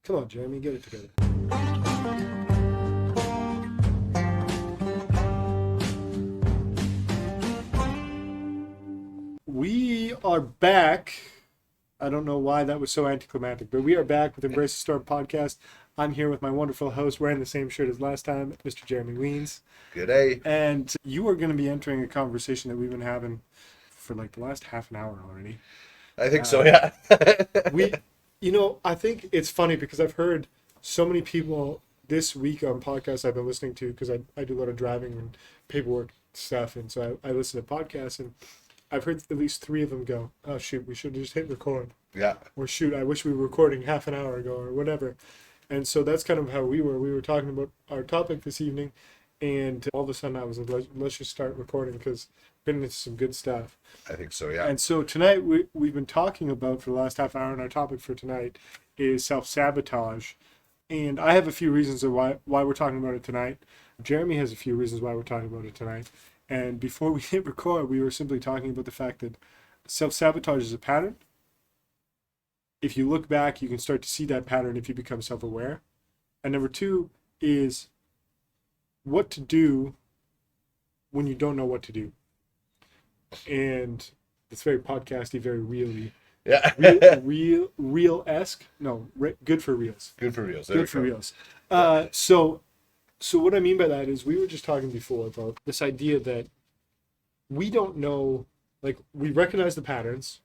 Come on, Jeremy, get it together. We are back. I don't know why that was so anticlimactic, but we are back with Embrace the Storm podcast. I'm here with my wonderful host wearing the same shirt as last time, Mr. Jeremy Weins. Good day. And you are going to be entering a conversation that we've been having for like the last half an hour already. I think so, yeah. I think it's funny because I've heard so many people this week on podcasts I've been listening to, because I do a lot of driving and paperwork stuff, and so I listen to podcasts, and I've heard at least 3 of them go, oh shoot, we should have just hit record. Yeah. Or shoot, I wish we were recording half an hour ago, or whatever. And so that's kind of how we were. We were talking about our topic this evening, and all of a sudden I was like, let's just start recording because we're getting into some good stuff. I think so, yeah. And so tonight we've been talking about for the last half hour, and our topic for tonight is self-sabotage. And I have a few reasons of why we're talking about it tonight. Jeremy has a few reasons why we're talking about it tonight. And before we hit record, we were simply talking about the fact that self-sabotage is a pattern. If you look back, you can start to see that pattern if you become self-aware. And number 2 is what to do when you don't know what to do. And it's very podcasty, very real-y. Yeah. Real-esque? No, good for reals. Good for reals. Good for reals. So what I mean by that is we were just talking before about this idea that we don't know, like, we recognize the patterns,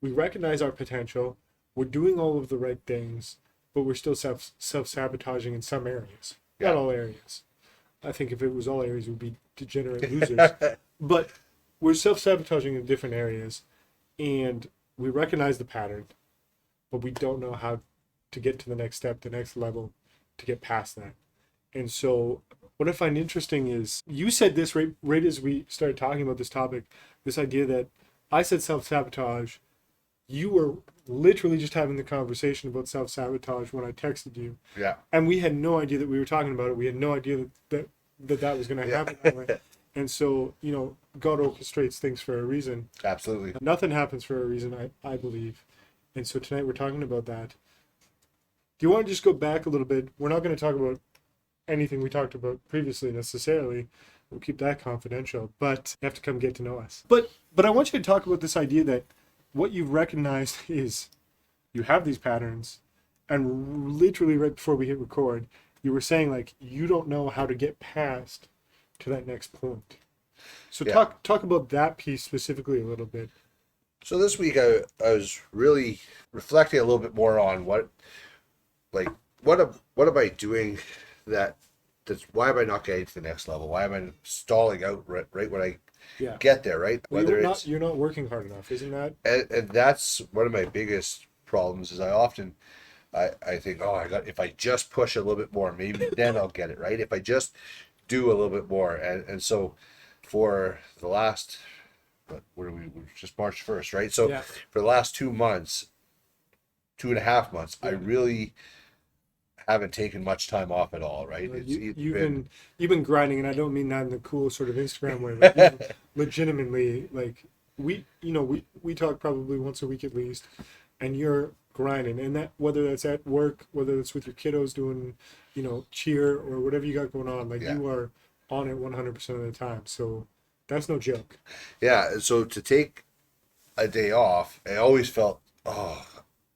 we recognize our potential, we're doing all of the right things, but we're still self-sabotaging in some areas. Yeah. Not all areas. I think if it was all areas, we'd be degenerate losers. But we're self-sabotaging in different areas, and we recognize the pattern, but we don't know how to get to the next step, the next level, to get past that. And so what I find interesting is you said this right as we started talking about this topic, this idea that I said self-sabotage. You were literally just having the conversation about self-sabotage when I texted you. Yeah. And we had no idea that we were talking about it. We had no idea that was going to happen that way. And so, God orchestrates things for a reason. Absolutely. Nothing happens for a reason, I believe. And so tonight we're talking about that. Do you want to just go back a little bit? We're not going to talk about anything we talked about previously necessarily. We'll keep that confidential, but you have to come get to know us. But I want you to talk about this idea that what you've recognized is you have these patterns, and literally right before we hit record, you were saying like you don't know how to get past to that next point. So Yeah. talk about that piece specifically a little bit. So this week I was really reflecting a little bit more on what am I doing why am I not getting to the next level? Why am I stalling out right when I get there, right? Well, Whether you're not working hard enough, isn't that? And that's one of my biggest problems is I often I think, if I just push a little bit more, maybe then I'll get it, right? If I just do a little bit more. And so for the last, we're just March 1st, right? So for the last 2 months, 2.5 months, I really haven't taken much time off at all, right? You've been grinding, and I don't mean that in the cool sort of Instagram way, but legitimately, like we talk probably once a week at least, and you're grinding, and that whether that's at work, whether that's with your kiddos doing, cheer or whatever you got going on, you are on it 100% of the time. So that's no joke. Yeah. So to take a day off, I always felt, how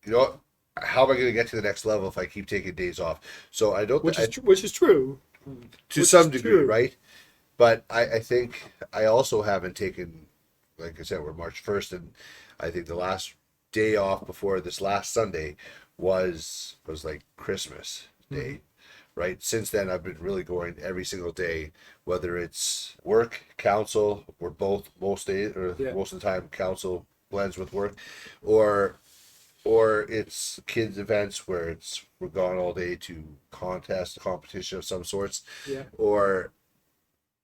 am I going to get to the next level if I keep taking days off? So I don't, which is true to some degree, right? But I think I also haven't taken, like I said, we're March 1st, and I think the last day off before this last Sunday was like Christmas Day, right? Since then, I've been really going every single day, whether it's work, council, or both most days, or most of the time council blends with work, or it's kids events where we're gone all day to competition of some sorts, or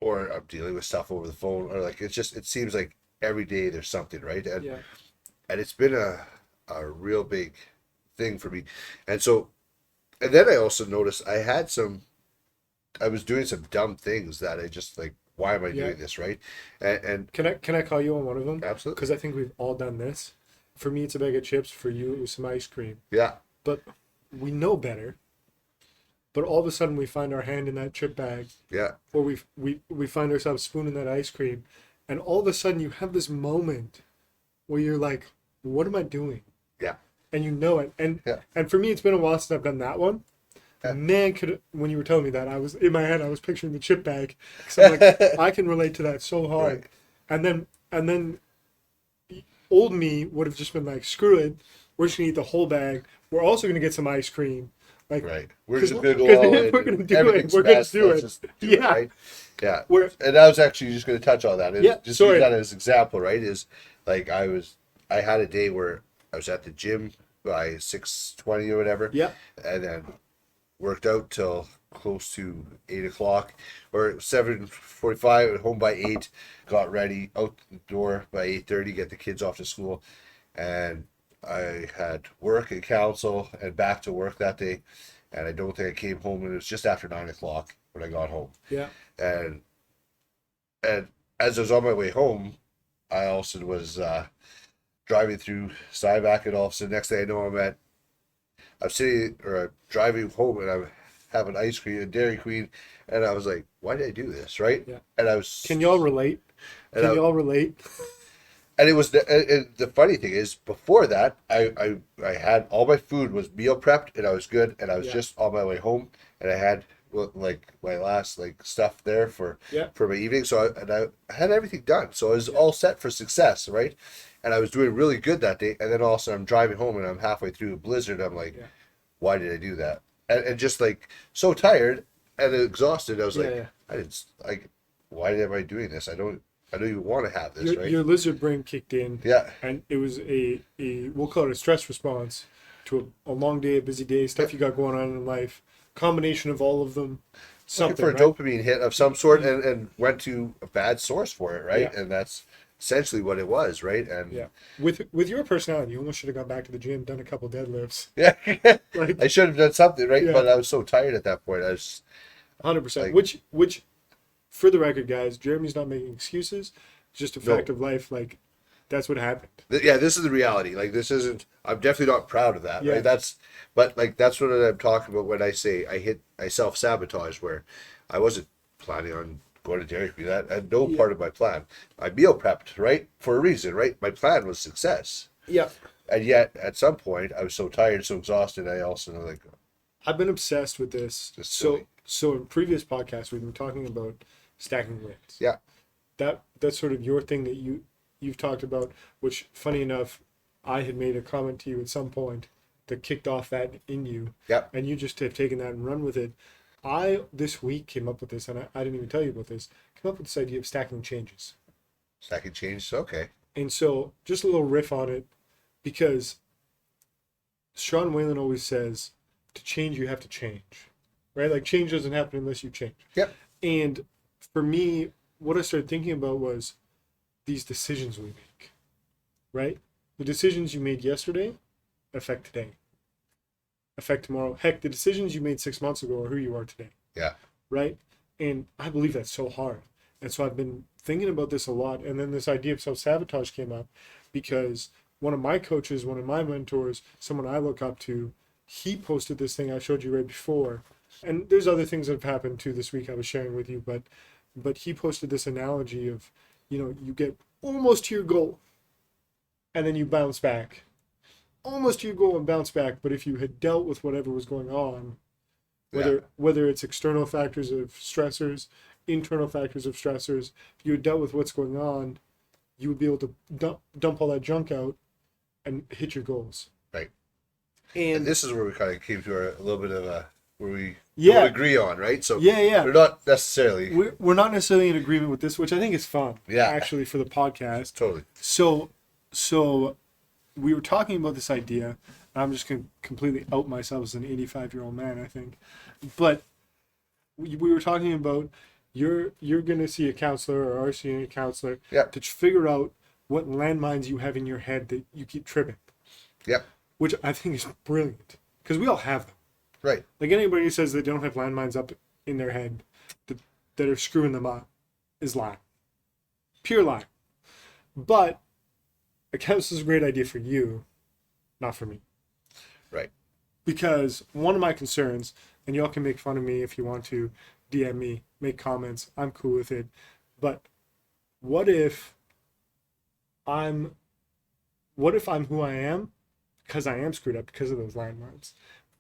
I'm dealing with stuff over the phone, or like it seems like every day there's something, right? And it's been a real big thing for me. And then I also noticed I was doing some dumb things that I just like, why am I doing this, right? And can I call you on one of them? Absolutely. Because I think we've all done this. For me, it's a bag of chips. For you, it was some ice cream. Yeah. But we know better, but all of a sudden we find our hand in that chip bag, Yeah. or we find ourselves spooning that ice cream, and all of a sudden you have this moment where you're like, what am I doing? Yeah. And you know it. And Yeah. and for me, it's been a while since I've done that one. Yeah. Man, when you were telling me that, I was in my head, I was picturing the chip bag. 'Cause I'm like, I can relate to that so hard. Right. And then old me would have just been like, screw it, we're just gonna eat the whole bag. We're also gonna get some ice cream. Like, Right. We're just gonna go because all if in. we're gonna do it, Everything's we're gonna best, do let's it. just do Yeah. it, right? Yeah. Where, And I was actually just going to touch on that. Yeah, Just sorry. use that as an example, right? Is like I had a day where I was at the gym by 6:20 or whatever. yeah, And then worked out till close to 8 o'clock or 7:45. Home by 8. Got ready out the door by 8:30. Get the kids off to school, and I had work and council and back to work that day. And I don't think I came home, and it was just after 9 o'clock when I got home. yeah, And as I was on my way home, I also was driving through Steinbach, and all of a sudden, next thing I know, I'm sitting or I'm driving home, and I'm having ice cream and Dairy Queen, and I was like, why did I do this, right? yeah. And I was. Can y'all relate? And Can y'all relate? And it was the funny thing is, before that, I had all my food was meal prepped, and I was good, and I was Yeah. just on my way home, and I had like my last like stuff there for Yeah. my evening. So I had everything done, so I was all set for success, right? And I was doing really good that day, and then all of a sudden I'm driving home, and I'm halfway through a blizzard. I'm like, Yeah. why did I do that? And just like so tired and exhausted, I was like, Yeah. I didn't like, why am I doing this? I don't even want to have this, right? Your lizard brain kicked in, Yeah. and it was a we'll call it a stress response to a long day, a busy day, stuff you got going on in life, combination of all of them, something, Looking for a right? dopamine hit of some sort, and went to a bad source for it, right? Yeah. And that's essentially what it was, right? And Yeah. With your personality, you almost should have gone back to the gym, done a couple deadlifts. yeah, Like, I should have done something, right? Yeah. But I was so tired at that point. I was 100%. Like- Which, for the record, guys, Jeremy's not making excuses. It's just a No. fact of life. Like, that's what happened. yeah, this is the reality. Like, this isn't. I'm definitely not proud of that, Yeah. right? But like that's what I'm talking about when I say I self-sabotage, where I wasn't planning on going to Dairy Queen. That had no part of my plan. I meal prepped, right, for a reason, right? My plan was success, Yeah. and yet at some point I was so tired, so exhausted. I also like I've been obsessed with this. Just So silly. so in previous podcasts we've been talking about stacking wins. Yeah. That's sort of your thing that you've talked about, which funny enough, I had made a comment to you at some point that kicked off that in you. Yeah. And you just have taken that and run with it. I this week came up with this, and I didn't even tell you about this, came up with this idea of stacking changes. stacking change. Okay. And so just a little riff on it, because Sean Whalen always says, to change, you have to change, right? Like change doesn't happen unless you change. Yep. And for me, what I started thinking about was these decisions we make, right? The decisions you made yesterday affect today, affect tomorrow. Heck, the decisions you made 6 months ago are who you are today. Yeah. Right? And I believe that's so hard. And so I've been thinking about this a lot. And then this idea of self-sabotage came up because one of my coaches, one of my mentors, someone I look up to, he posted this thing I showed you right before. And there's other things that have happened too this week I was sharing with you, but he posted this analogy of, you get almost to your goal and then you bounce back. Almost to your goal and bounce back, but if you had dealt with whatever was going on, whether it's external factors of stressors, internal factors of stressors, if you had dealt with what's going on, you would be able to dump all that junk out and hit your goals. Right. And this is where we kind of came to a little bit of a where we Yeah. don't agree on, right? So yeah, we're not necessarily we're not necessarily in agreement with this, which I think is fun. Yeah. Actually, for the podcast. totally. So we were talking about this idea, and I'm just going to completely out myself as an 85-year-old man, I think. But we were talking about you're going to see a counselor or are seeing a counselor Yeah. to figure out what landmines you have in your head that you keep tripping. Yeah. Which I think is brilliant, because we all have them. Right. Like anybody who says they don't have landmines up in their head that are screwing them up is lying. Pure lie. But a counselor is a great idea for you, not for me. Right. Because one of my concerns, and y'all can make fun of me if you want to, DM me, make comments, I'm cool with it. But what if I'm who I am because I am screwed up because of those landmines?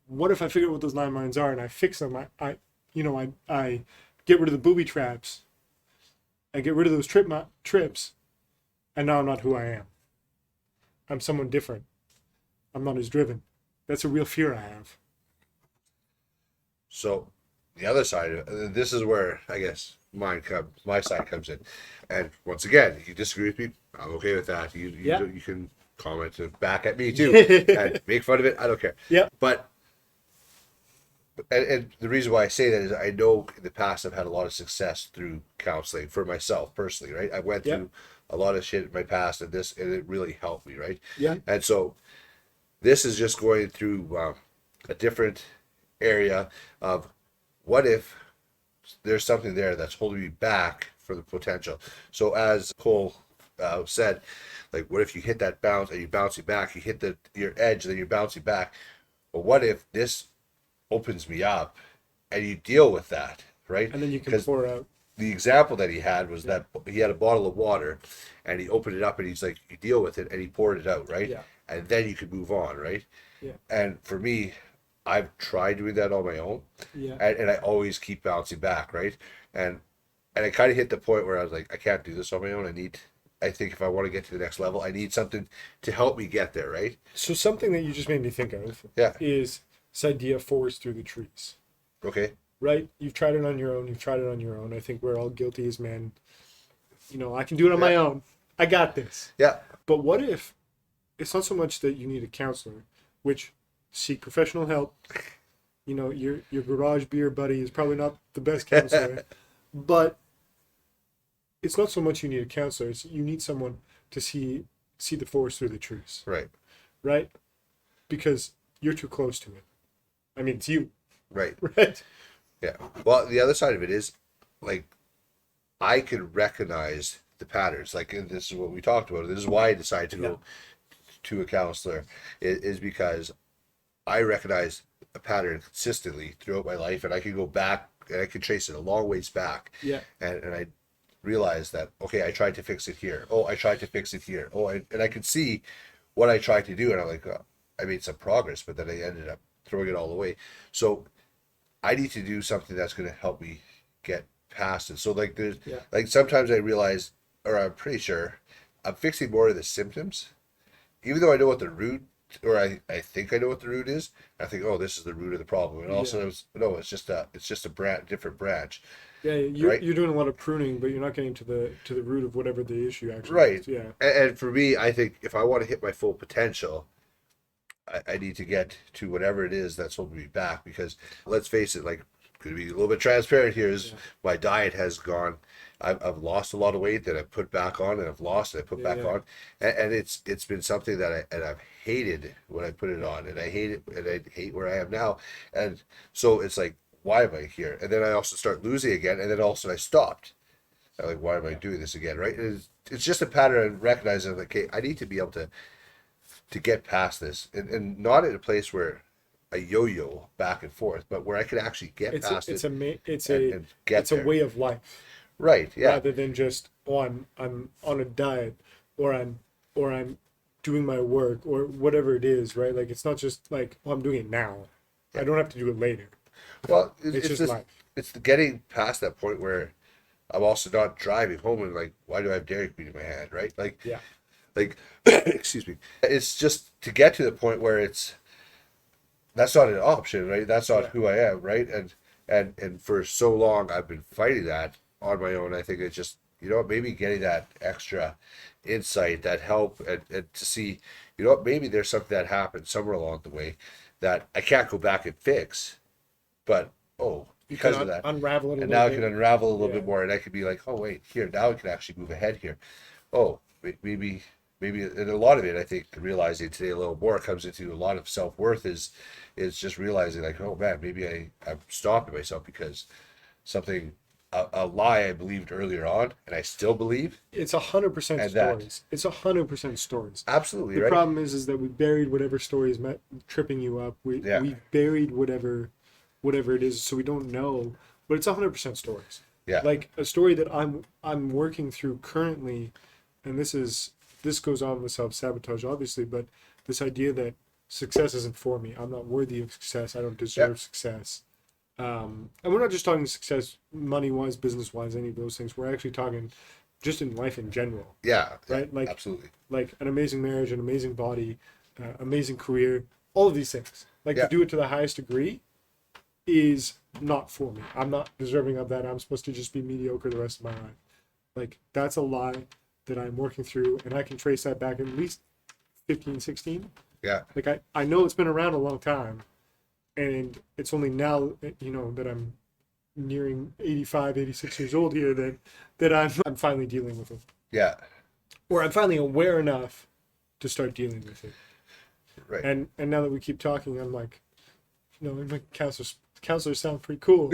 What if I figure out what those landmines are and I fix them? I get rid of the booby traps. I get rid of those trips, and now I'm not who I am. I'm someone different. I'm not as driven. That's a real fear I have. So the other side, this is where I guess my side comes in. And once again, if you disagree with me, I'm okay with that. You can comment back at me too and make fun of it. I don't care. Yeah. But and the reason why I say that is I know in the past I've had a lot of success through counseling for myself personally, right? I went through a lot of shit in my past, and it really helped me, right? Yeah. And so this is just going through a different area of what if there's something there that's holding me back for the potential. So as Cole said, like, what if you hit that bounce and you bounce it back? You hit your edge, then you're bouncing back. But what if this opens me up and you deal with that, right? And then you can pour out. The example that he had was that he had a bottle of water and he opened it up and he's like, you deal with it, and he poured it out, right? Yeah. And then you could move on, right? Yeah. And for me, I've tried doing that on my own. Yeah. And I always keep bouncing back, right? And I kind of hit the point where I was like, I can't do this on my own. I think if I want to get to the next level, I need something to help me get there, right? So something that you just made me think of is this idea of forest through the trees. Okay. Right? You've tried it on your own. I think we're all guilty as men. I can do it on my own. I got this. Yeah. But what if it's not so much that you need a counselor, which seek professional help. Your garage beer buddy is probably not the best counselor, but it's not so much you need a counselor. It's you need someone to see the forest through the trees. Right. Right? Because you're too close to it. I mean, it's you. Right. Right. Yeah. Well, the other side of it is, like, I could recognize the patterns. Like, and this is what we talked about. This is why I decided to go to a counselor, is because I recognize a pattern consistently throughout my life, and I can go back and I can trace it a long ways back. Yeah. And I realized that, okay, I tried to fix it here. Oh, I tried to fix it here. Oh, and I could see what I tried to do, and I'm like, oh, I made some progress, but then I ended up throwing it all away. So I need to do something that's going to help me get past it. So like there's like sometimes I realize, or I'm pretty sure, I'm fixing more of the symptoms, even though I know what the root, or I think I know what the root is. I think, oh, this is the root of the problem, and also it's just a different branch. Yeah, you're doing a lot of pruning, but you're not getting to the root of whatever the issue actually is. Yeah. And for me, I think if I want to hit my full potential, I need to get to whatever it is that's holding me back, because let's face it, like, going to be a little bit transparent here, is my diet has gone. I've lost a lot of weight that I put back on, and I've lost and I put back on, and it's been something that I've hated when I put it on, and I hate it, and I hate where I am now, and so it's like, why am I here? And then I also start losing again, and then also I stopped. I'm like, why am I doing this again? Right? It's just a pattern. And recognizing, like, okay, I need to be able to get past this, and not in a place where I yo-yo back and forth, but where I can actually get past it. It's a way of life, right? Yeah. Rather than just, oh, I'm on a diet, or I'm doing my work, or whatever it is, right? Like, it's not just like, oh, I'm doing it now. I don't have to do it later. Well, it's just life. It's getting past that point where I'm also not driving home and like, why do I have Dairy Queen in my hand, right? Like, like, excuse me. It's just to get to the point where that's not an option, right? That's not who I am, right? And for so long I've been fighting that on my own. I think it's just, maybe getting that extra insight, that help, and to see, maybe there's something that happened somewhere along the way that I can't go back and fix, but because of that, unravel it, and now I can unravel a little bit more, and I could be like, oh wait, here, now I can actually move ahead here. Oh, maybe, and a lot of it, I think, realizing today a little more, comes into a lot of self-worth is just realizing, like, oh man, maybe I'm stopping myself because something a lie I believed earlier on, and I still believe. It's 100% And stories. It's 100% stories. Absolutely The right. problem is that we buried whatever story is tripping you up. Yeah. We buried whatever it is, so we don't know. But it's 100% stories. Yeah. Like a story that I'm working through currently, and this goes on with self-sabotage, obviously, but this idea that success isn't for me. I'm not worthy of success. I don't deserve success. And we're not just talking success money-wise, business-wise, any of those things. We're actually talking just in life in general. Yeah. Right? Like absolutely. Like an amazing marriage, an amazing body, amazing career, all of these things. Like to do it to the highest degree is not for me. I'm not deserving of that. I'm supposed to just be mediocre the rest of my life. Like that's a lie that I'm working through, and I can trace that back at least 15, 16. Yeah. Like I know it's been around a long time, and it's only now, that I'm nearing 85, 86 years old here that I'm finally dealing with it. Yeah. Or I'm finally aware enough to start dealing with it. Right. And now that we keep talking, I'm like, my counselors sound pretty cool.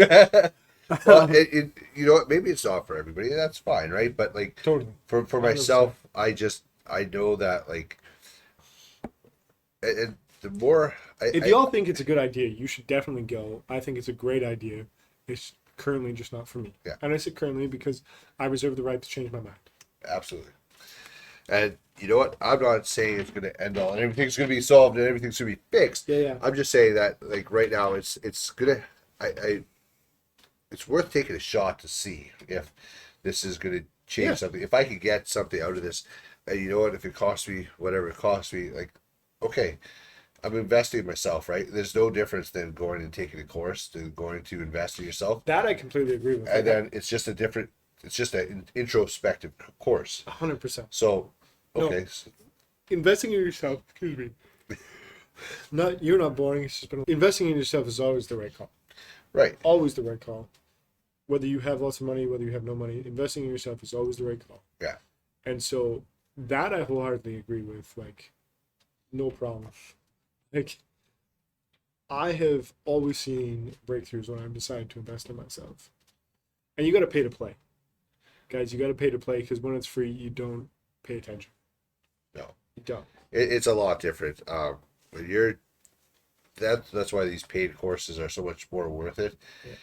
Well, you know what? Maybe it's not for everybody. That's fine, right? But like, Totally. For myself, I know that like, and the more if y'all think it's a good idea, you should definitely go. I think it's a great idea. It's currently just not for me. Yeah. And I say currently because I reserve the right to change my mind. Absolutely. And you know what? I'm not saying it's going to end all and everything's going to be solved and everything's going to be fixed. Yeah. I'm just saying that like right now it's going to it's worth taking a shot to see if this is going to change something. If I could get something out of this, and you know what? If it costs me whatever it costs me, like, okay, I'm investing in myself, right? There's no difference than going and taking a course to going to invest in yourself. That I completely agree with. And then it's just an introspective course. 100%. So, okay. No. Investing in yourself, excuse me. You're not boring. It's just been investing in yourself is always the right call. Right. Always the right call. Whether you have lots of money, whether you have no money, investing in yourself is always the right call. Yeah. And so that I wholeheartedly agree with. Like, no problem. Like, I have always seen breakthroughs when I've decided to invest in myself. And you got to pay to play. Guys, you got to pay to play because when it's free, you don't pay attention. No. You don't. It's a lot different. When that's why these paid courses are so much more worth it,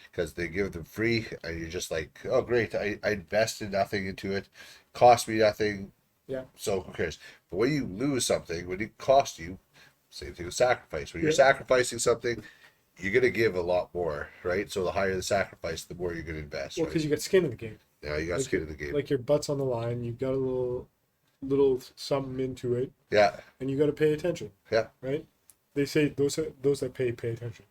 because they give them free and you're just like, oh great, I invested nothing into it, cost me nothing. Yeah. So who cares? But when you lose something, when it costs you, same thing with sacrifice. When you're sacrificing something, you're gonna give a lot more, right? So the higher the sacrifice, the more you're gonna invest. Well, because you got skin in the game. Yeah, you got skin in the game. Like your butt's on the line, you've got a little something into it. Yeah. And you got to pay attention. Yeah. Right? They say those that pay attention,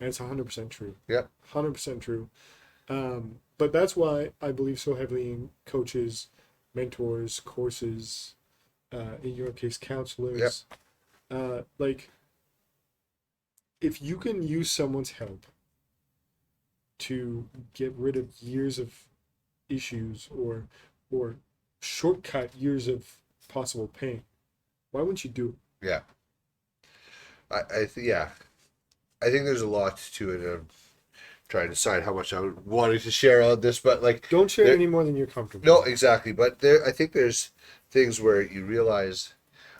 and it's 100% true. Yeah. 100% true. But that's why I believe so heavily in coaches, mentors, courses, in your case, counselors. Like, if you can use someone's help to get rid of years of issues or shortcut years of possible pain, why wouldn't you do it? Yeah. I think there's a lot to it. I'm trying to decide how much I would wanted to share on this, but like, don't share any more than you're comfortable. No, exactly. But I think there's things where you realize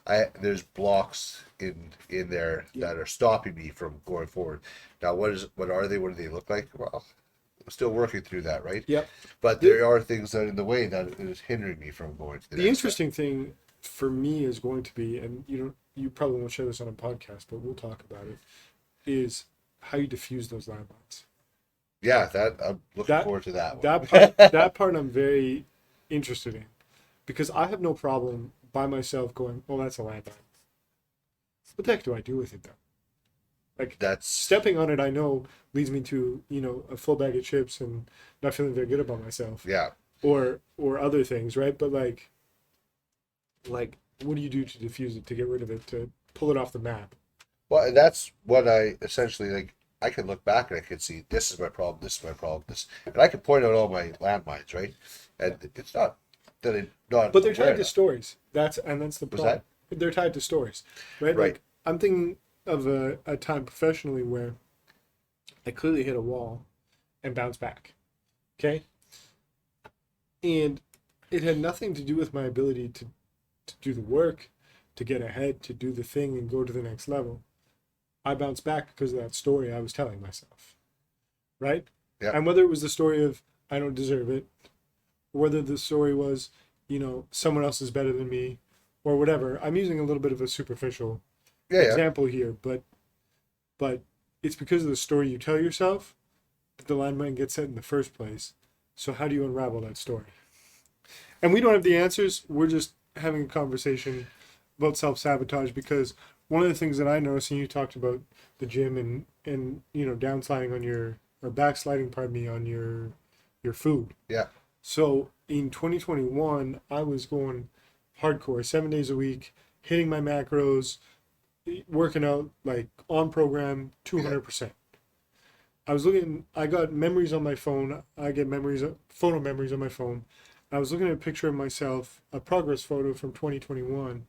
there's blocks in there that are stopping me from going forward. Now, what are they? What do they look like? Well, I'm still working through that, right? Yep. But there are things that are in the way that is hindering me from going to the interesting thing for me is going to be, and you probably won't share this on a podcast, but we'll talk about it, is how you diffuse those landmines. Yeah, I'm looking forward to that one. That part I'm very interested in, because I have no problem by myself going, oh, that's a landmine. What the heck do I do with it though? Like, that's stepping on it, I know leads me to a full bag of chips and not feeling very good about myself. Yeah. Or other things, right? But like what do you do to diffuse it, to get rid of it, to pull it off the map? Well, that's what I essentially like. I can look back and I can see this is my problem, this is my problem, this, and I can point out all my landmines, right? And it's not that I'm not. But they're tied to stories. That's the problem. They're tied to stories, right? Right. Like, I'm thinking of a time professionally where I clearly hit a wall and bounced back. Okay. And it had nothing to do with my ability to do the work, to get ahead, to do the thing and go to the next level. I bounced back because of that story I was telling myself, right? Yeah. And whether it was the story of I don't deserve it, or whether the story was, someone else is better than me, or whatever. I'm using a little bit of a superficial example here, but it's because of the story you tell yourself that the landmine gets set in the first place. So how do you unravel that story? And we don't have the answers. We're just having a conversation about self-sabotage, because one of the things that I noticed, and you talked about the gym and downsliding on your, or backsliding, pardon me, on your food. Yeah. So in 2021, I was going hardcore, 7 days a week, hitting my macros, working out like on program, 200%. I got memories on my phone. I get photo memories on my phone. I was looking at a picture of myself, a progress photo from 2021,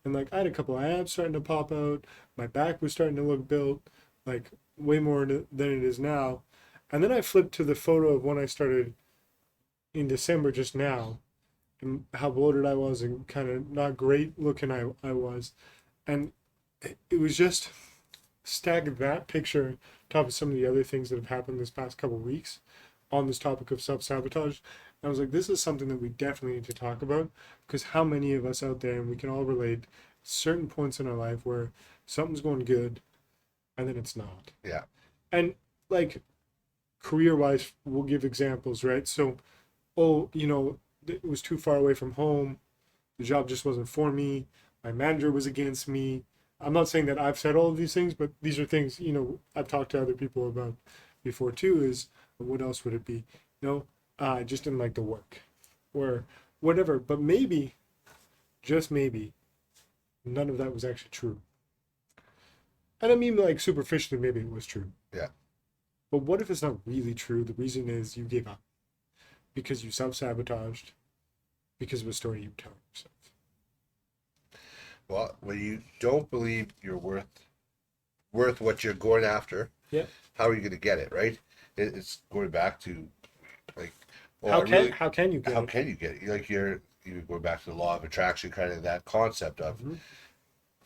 and like I had a couple of abs starting to pop out. My back was starting to look built, like way more than it is now. And then I flipped to the photo of when I started in December just now, and how bloated I was and kind of not great looking I was. And it was just stacked that picture on top of some of the other things that have happened this past couple of weeks on this topic of self-sabotage. And I was like, this is something that we definitely need to talk about, because how many of us out there, and we can all relate, certain points in our life where something's going good and then it's not. Yeah. And like career-wise, we'll give examples, right? So, it was too far away from home. The job just wasn't for me. My manager was against me. I'm not saying that I've said all of these things, but these are things, I've talked to other people about before too, is what else would it be? I just didn't like the work or whatever. But maybe, just maybe, none of that was actually true. And I mean, like, superficially, maybe it was true. Yeah. But what if it's not really true? The reason is you gave up because you self-sabotaged because of a story you tell yourself. Well, when you don't believe you're worth what you're going after, Yeah. how are you going to get it, right? It's going back to like, How can you get how it? can you get it? Like you go back to the law of attraction, kind of that concept of,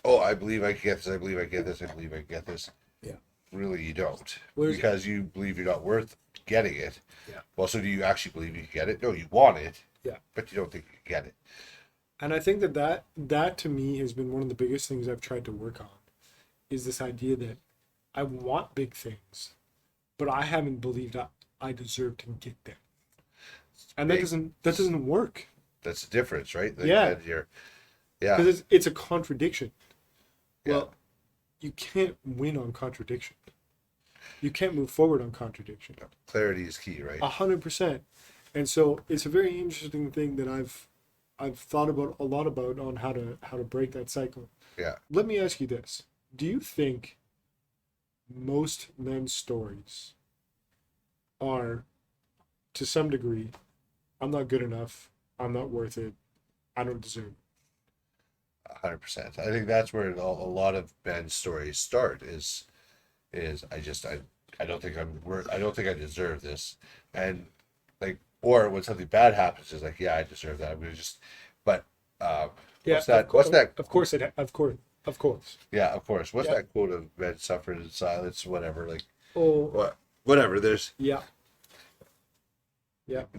I believe I can get this. I believe I get this. I believe I can get this. Yeah. Really, you don't, Where's because you believe you're not worth getting it. Yeah. Well, so do you actually believe you can get it? No, you want it. Yeah. But you don't think you can get it. And I think that to me has been one of the biggest things I've tried to work on, is this idea that I want big things, but I haven't believed I deserve to get them. And that doesn't work. That's the difference, right? Like, Yeah. Yeah. Because it's a contradiction. Yeah. Well, you can't win on contradiction. You can't move forward on contradiction. Clarity is key, right? 100%. And so it's a very interesting thing that I've thought about a lot about on how to break that cycle. Yeah. Let me ask you this. Do you think most men's stories are, to some degree, I'm not good enough, I'm not worth it, I don't deserve it? 100%. I think that's where a lot of men's stories start. Is I don't think I don't think I deserve this, and like, or when something bad happens, is like, yeah, I deserve that. I'm gonna just, but what's that? What's that? Of course. Yeah, of course. What's Yeah. that quote of men suffered in silence, whatever, like, Oh, whatever. There's yeah.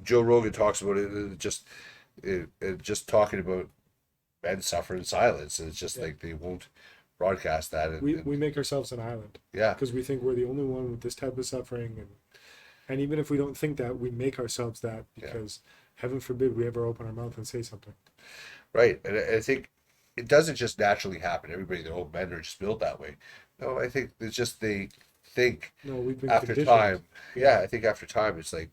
Joe Rogan talks about it, just talking about men suffer in silence, and it's just like they won't broadcast that. And, We make ourselves an island yeah, because we think we're the only one with this type of suffering, and even if we don't think that, we make ourselves that, because heaven forbid we ever open our mouth and say something. right. And I think it doesn't just naturally happen. Everybody, the whole men are just built that way. No, I think it's just they think No, we've been after conditioned. time. Yeah, I think after time, it's like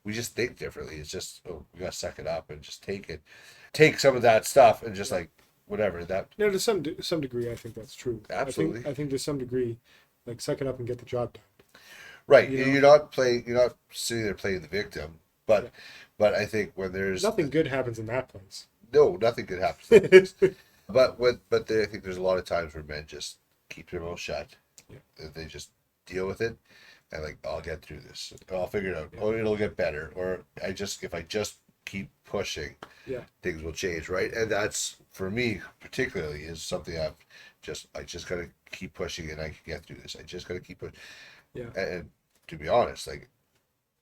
we just think differently. It's just, we gotta suck it up and just take some of that stuff and just like whatever that. No, to some degree, I think that's true. Absolutely. I think to some degree, like, suck it up and get the job done. Right, You know? you're not sitting there playing the victim, but I think when there's Nothing good happens in that place. no, nothing could happen. But I think there's a lot of times where men just keep their mouth shut. Yeah. They just deal with it, and like I'll get through this. I'll figure it out. Oh, it'll get better. Or if I just keep pushing, Yeah. things will change, right? And that's for me particularly is something I just gotta keep pushing and I can get through this. I just gotta keep pushing. Yeah. And to be honest, like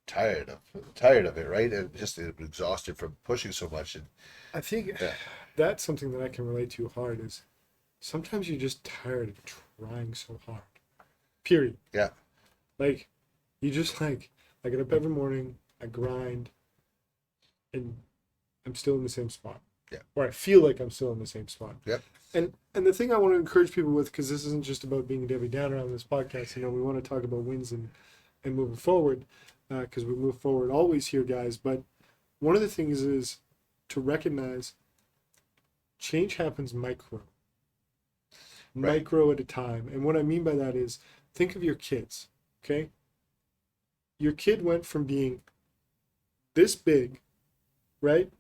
tired of it, right? And just exhausted from pushing so much. And I think yeah, that's something that I can relate to hard is sometimes you're just tired of trying so hard. Period. yeah, Like you just like I get up every morning, I grind, and I'm still in the same spot. yeah, Or I feel like I'm still in the same spot. yep, And the thing I want to encourage people with, because this isn't just about being Debbie Downer on this podcast, we want to talk about wins and moving forward, because we move forward always here, guys. But one of the things is to recognize change happens Right. micro at a time. And what I mean by that is think of your kids, okay? Your kid went from being this big, right,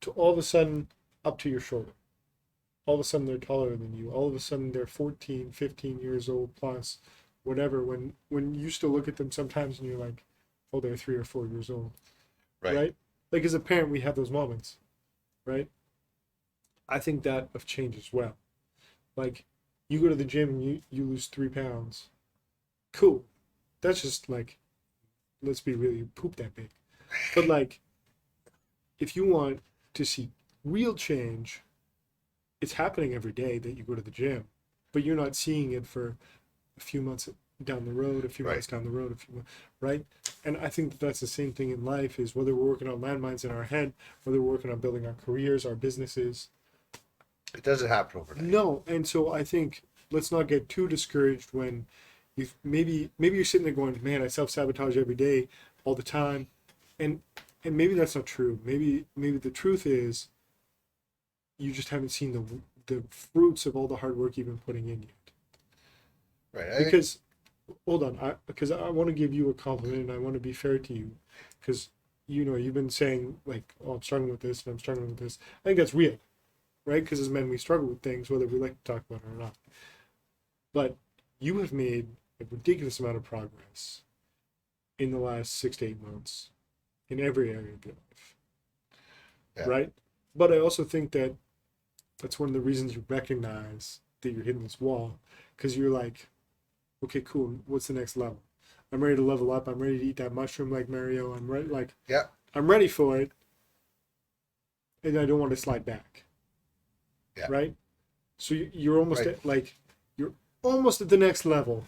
to all of a sudden up to your shoulder. All of a sudden they're taller than you. All of a sudden they're 14, 15 years old plus, whatever. When you still look at them sometimes and you're like, oh, they're 3 or 4 years old, right? Like as a parent, we have those moments, right? I think that of change as well. Like you go to the gym and you lose 3 pounds. Cool. That's just like, let's be real, you poop that big. But like, if you want to see real change, it's happening every day that you go to the gym, but you're not seeing it for a few months down the road, a few Right. months down the road, a few months, right? And I think that that's the same thing in life is whether we're working on landmines in our head, whether we're working on building our careers, our businesses. It doesn't happen overnight. No, and so I think let's not get too discouraged when you maybe you're sitting there going, man, I self-sabotage every day, all the time, and maybe that's not true. Maybe the truth is you just haven't seen the fruits of all the hard work you've been putting in yet. Right. Because hold on, because I want to give you a compliment and I want to be fair to you, because you've been saying like, oh, I'm struggling with this and I'm struggling with this. I think that's real, right? Because as men we struggle with things whether we like to talk about it or not. But you have made a ridiculous amount of progress in the last 6 to 8 months in every area of your life, Yeah. right? But I also think that that's one of the reasons you recognize that you're hitting this wall, because you're like, okay, cool, what's the next level? I'm ready to level up. I'm ready to eat that mushroom like Mario. I'm ready, like, Yeah. I'm ready for it, and I don't want to slide back. Yeah. Right. So you're almost Right. at, like, you're almost at the next level.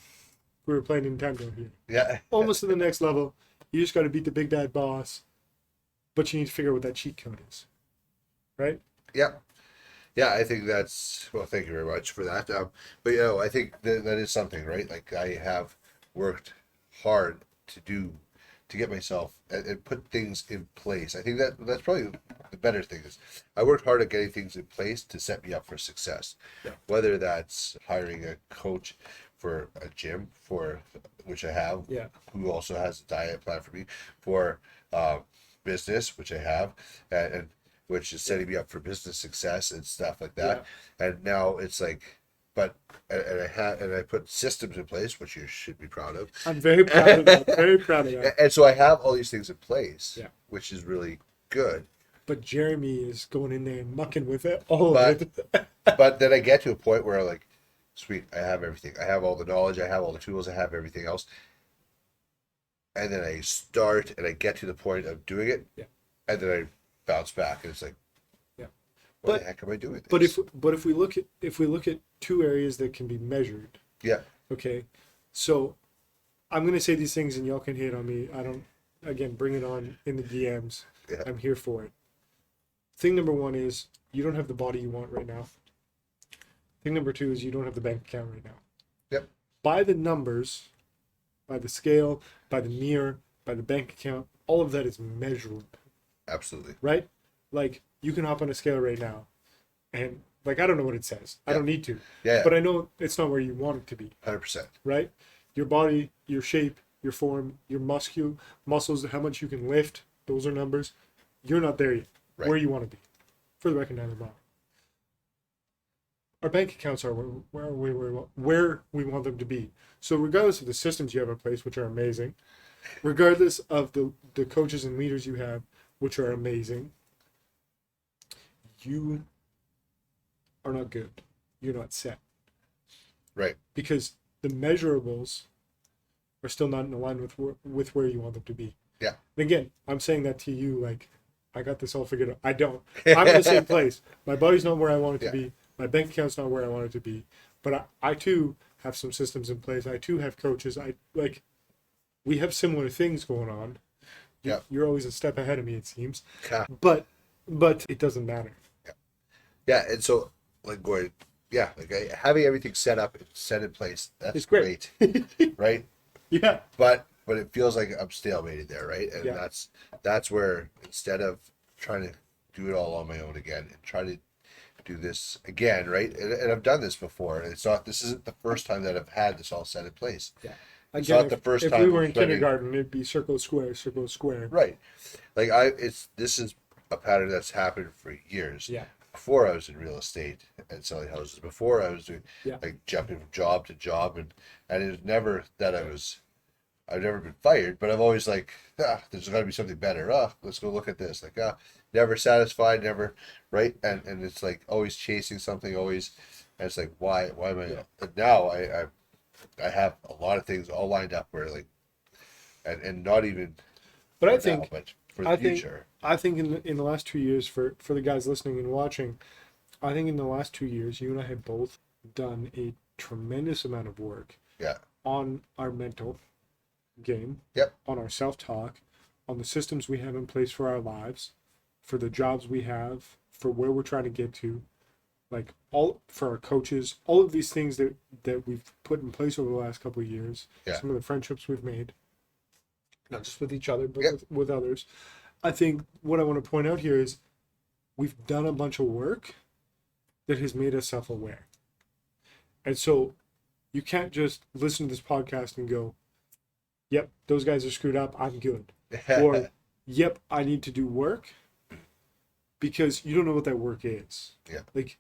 We were playing Nintendo here. Yeah. Almost at the next level. You just got to beat the big bad boss, but you need to figure out what that cheat code is. Right. Yeah. Yeah, I think that's well. Thank you very much for that. But I think that is something, right? Like I have worked hard to get myself and put things in place. I think that's probably the better thing is I worked hard at getting things in place to set me up for success. Yeah. Whether that's hiring a coach for a gym, for which I have, Yeah. who also has a diet plan for me, for business, which I have, and which is setting me up for business success and stuff like that. And now it's like, but and I put systems in place, which you should be proud of. I'm very proud of that. Very proud of that. And so I have all these things in place, Yeah. which is really good. But Jeremy is going in there and mucking with it all But- of it. But then I get to a point where like, sweet, I have everything. I have all the knowledge. I have all the tools. I have everything else. And then I start and I get to the point of doing it. Yeah. And then I bounce back and it's like, Yeah. What But- the heck am I doing? But this? if we look at two areas that can be measured, Yeah. okay. So I'm gonna say these things and y'all can hate on me. I don't, again, bring it on in the DMs. Yeah. I'm here for it. Thing number one is you don't have the body you want right now. Thing number two is you don't have the bank account right now. Yep. By the numbers, by the scale, by the mirror, by the bank account, all of that is measurable, Absolutely. right? Like you can hop on a scale right now and like I don't know what it says. I Yeah. don't need to. Yeah. But I know it's not where you want it to be, 100%. right? Your body, your shape, your form, your muscles, how much you can lift, those are numbers. You're not there yet, Right. where you want to be. For the record, neither am I. our bank accounts are where we want them to be. So regardless of the systems you have in place, which are amazing, regardless of the coaches and leaders you have, which are amazing, you are not good. You're not set. Right. Because the measurables are still not in line with where you want them to be. Yeah. And again, I'm saying that to you like, I got this all figured out. I don't. I'm in the same place. My body's not where I want it to be. My bank account's not where I want it to be. But I too have some systems in place. I too have coaches. We have similar things going on. Yeah. You're always a step ahead of me, it seems. Yeah. But it doesn't matter. Yeah, and so like going, having everything set up and set in place, that's It's great. Right? Yeah. But it feels like I'm stalemated there, right? And Yeah. that's where instead of trying to do it all on my own again and try to do this again, right? And I've done this before, and this isn't the first time that I've had this all set in place. Yeah. It's Again, not the first if time we were I'm in spending- kindergarten, it'd be circle, square, square. Right. Like this is a pattern that's happened for years. Yeah. Before I was in real estate and selling houses, before I was doing Yeah. like jumping from job to job, and it was never that I've never been fired, but I've always like, there's got to be something better. Let's go look at this. Like, never satisfied, never, right? And it's like always chasing something, always, and it's like, why am I? Yeah. And now I have a lot of things all lined up where like, and not even. But I now, think but for the future. I think in the last 2 years, for the guys listening and watching, I think in the last 2 years, you and I have both done a tremendous amount of work. Yeah. On our mental game. Yep. On our self-talk, on the systems we have in place for our lives, for the jobs we have, for where we're trying to get to, like all for our coaches, all of these things that we've put in place over the last couple of years. Yeah. Some of the friendships we've made, not just with each other, but Yep. with others. I think what I want to point out here is we've done a bunch of work that has made us self-aware. And so you can't just listen to this podcast and go, yep, those guys are screwed up, I'm good. Or, yep, I need to do work, because you don't know what that work is. Yeah. Like,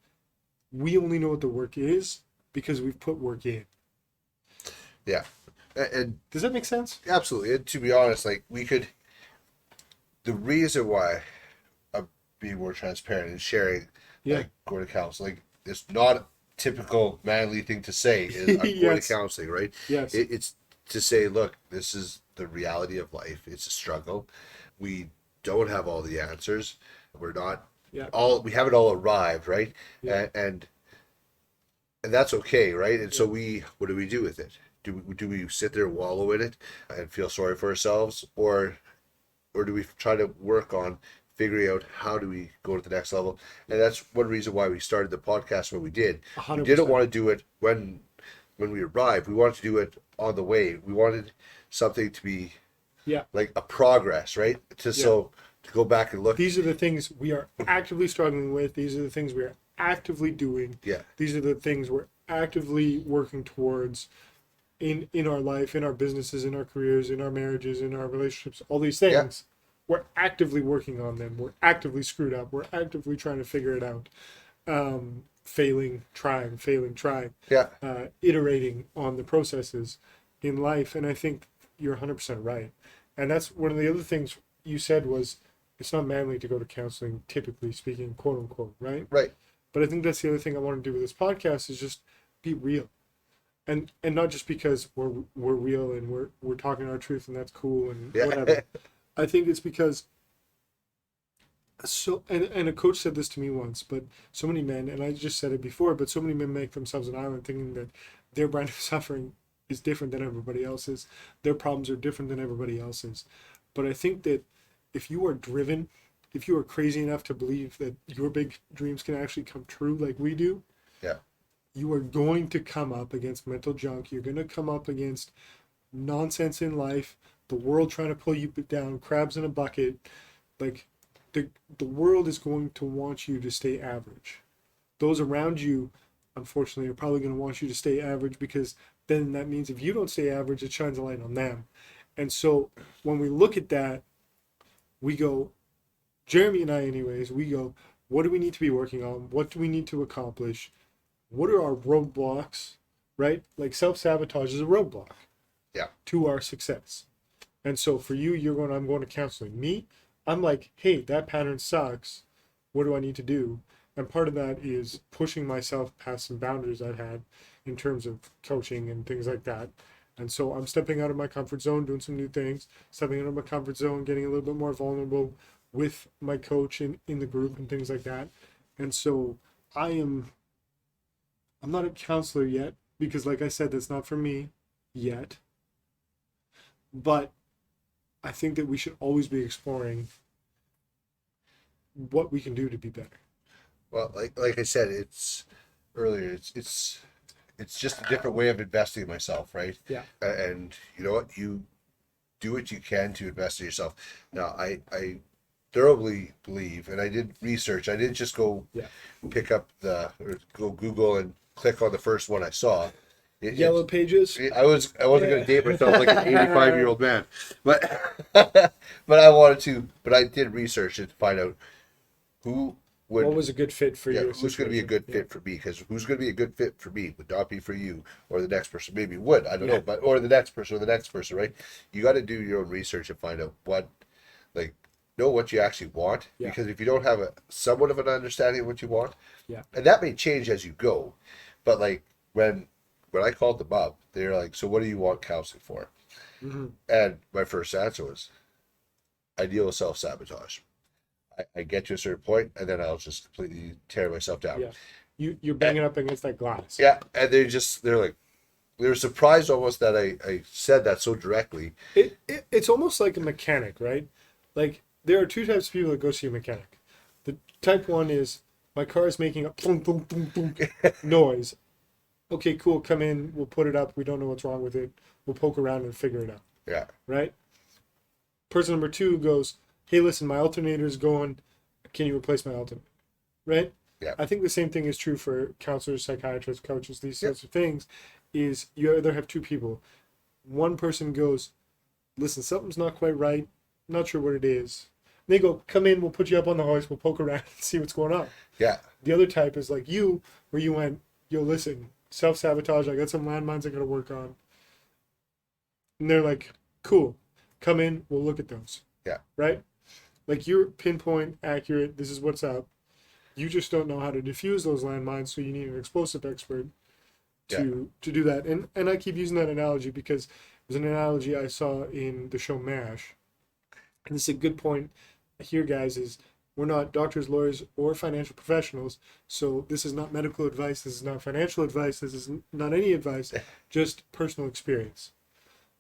we only know what the work is because we've put work in. Yeah. And Does that make sense? absolutely. And to be honest, like the reason why I'm being more transparent and sharing, Yeah. like going to counseling, it's not a typical manly thing to say. Is I'm going Yes. to counseling, right? Yes. It's to say, look, this is the reality of life. It's a struggle. We don't have all the answers. We're not Yeah. we haven't all arrived, right? Yeah. And that's okay, right? And so what do we do with it? Do we sit there and wallow in it and feel sorry for ourselves, or do we try to work on figuring out how do we go to the next level? And that's one reason why we started the podcast when we did. 100%. We didn't want to do it when we arrived. We wanted to do it on the way. We wanted something to be like a progress, right? So to go back and look. These are the things we are actively struggling with. These are the things we are actively doing. Yeah. These are the things we're actively working towards in our life, in our businesses, in our careers, in our marriages, in our relationships, all these things. Yeah. We're actively working on them. We're actively screwed up. We're actively trying to figure it out. Failing, trying, Yeah. iterating on the processes in life. And I think you're 100% right. And that's one of the other things you said was, it's not manly to go to counseling, typically speaking, quote unquote, right? Right. But I think that's the other thing I want to do with this podcast is just be real. And not just because we're real and we're talking our truth and that's cool and whatever. I think it's because and a coach said this to me once, but so many men, and I just said it before, but so many men make themselves an island thinking that their brand of suffering is different than everybody else's. Their problems are different than everybody else's. But I think that if you are driven, if you are crazy enough to believe that your big dreams can actually come true like we do, you are going to come up against mental junk. You're going to come up against nonsense in life, the world trying to pull you down, crabs in a bucket. Like the world is going to want you to stay average. Those around you, unfortunately, are probably going to want you to stay average, because then that means if you don't stay average, it shines a light on them. And so when we look at that, we go, Jeremy and I anyways, we go, what do we need to be working on? What do we need to accomplish? what are our roadblocks, right? Like self-sabotage is a roadblock Yeah. to our success. And so for you, you're going, I'm going to counseling. Me, I'm like, hey, that pattern sucks. What do I need to do? And part of that is pushing myself past some boundaries I've had in terms of coaching and things like that. And so I'm stepping out of my comfort zone, doing some new things, stepping out of my comfort zone, getting a little bit more vulnerable with my coach in the group and things like that. And so I'm not a counselor yet because, like I said, that's not for me yet. But I think that we should always be exploring what we can do to be better. Well, like I said, it's earlier. It's just a different way of investing in myself, right? Yeah. And you know what? You do what you can to invest in yourself. Now, I thoroughly believe, and I did research. I didn't just go pick up or go Google and click on the first one I saw. Yellow Pages. I wasn't going to date myself like an 85-year-old man, but but I wanted to. But I did research it to find out who would. What was a good fit for you? Who's going to be a good fit for me? Because who's going to be a good fit for me would not be for you or the next person. Maybe would, I don't know, but or the next person, right? You got to do your own research and find out know what you actually want. Because if you don't have somewhat of an understanding of what you want, and that may change as you go, but like when I called them up, they're like, "So what do you want counseling for?" Mm-hmm. And my first answer was, "I deal with self-sabotage. I get to a certain point, and then I'll just completely tear myself down." Yeah, you're banging up against that glass. Yeah, and they're surprised almost that I said that so directly. It's almost like a mechanic, right? Like there are two types of people that go see a mechanic. The type one is my car is making a boom boom boom boom noise. Okay, cool, come in, we'll put it up, we don't know what's wrong with it, we'll poke around and figure it out. Yeah. Right? Person number two goes, hey, listen, my alternator is going, can you replace my alternator? Right? Yeah. I think the same thing is true for counselors, psychiatrists, coaches, these sorts of things, is you either have two people. One person goes, listen, something's not quite right, I'm not sure what it is. And they go, come in, we'll put you up on the hoist, we'll poke around and see what's going on. Yeah. The other type is like you, where you went, yo, listen, self-sabotage, I got some landmines I gotta work on. And they're like, cool, come in, we'll look at those. Yeah. Right? Like you're pinpoint accurate, this is what's up. You just don't know how to diffuse those landmines, so you need an explosive expert to do that. And I keep using that analogy because it was an analogy I saw in the show MASH. And this is a good point here, guys, is we're not doctors, lawyers, or financial professionals. So this is not medical advice. This is not financial advice. This is not any advice, just personal experience.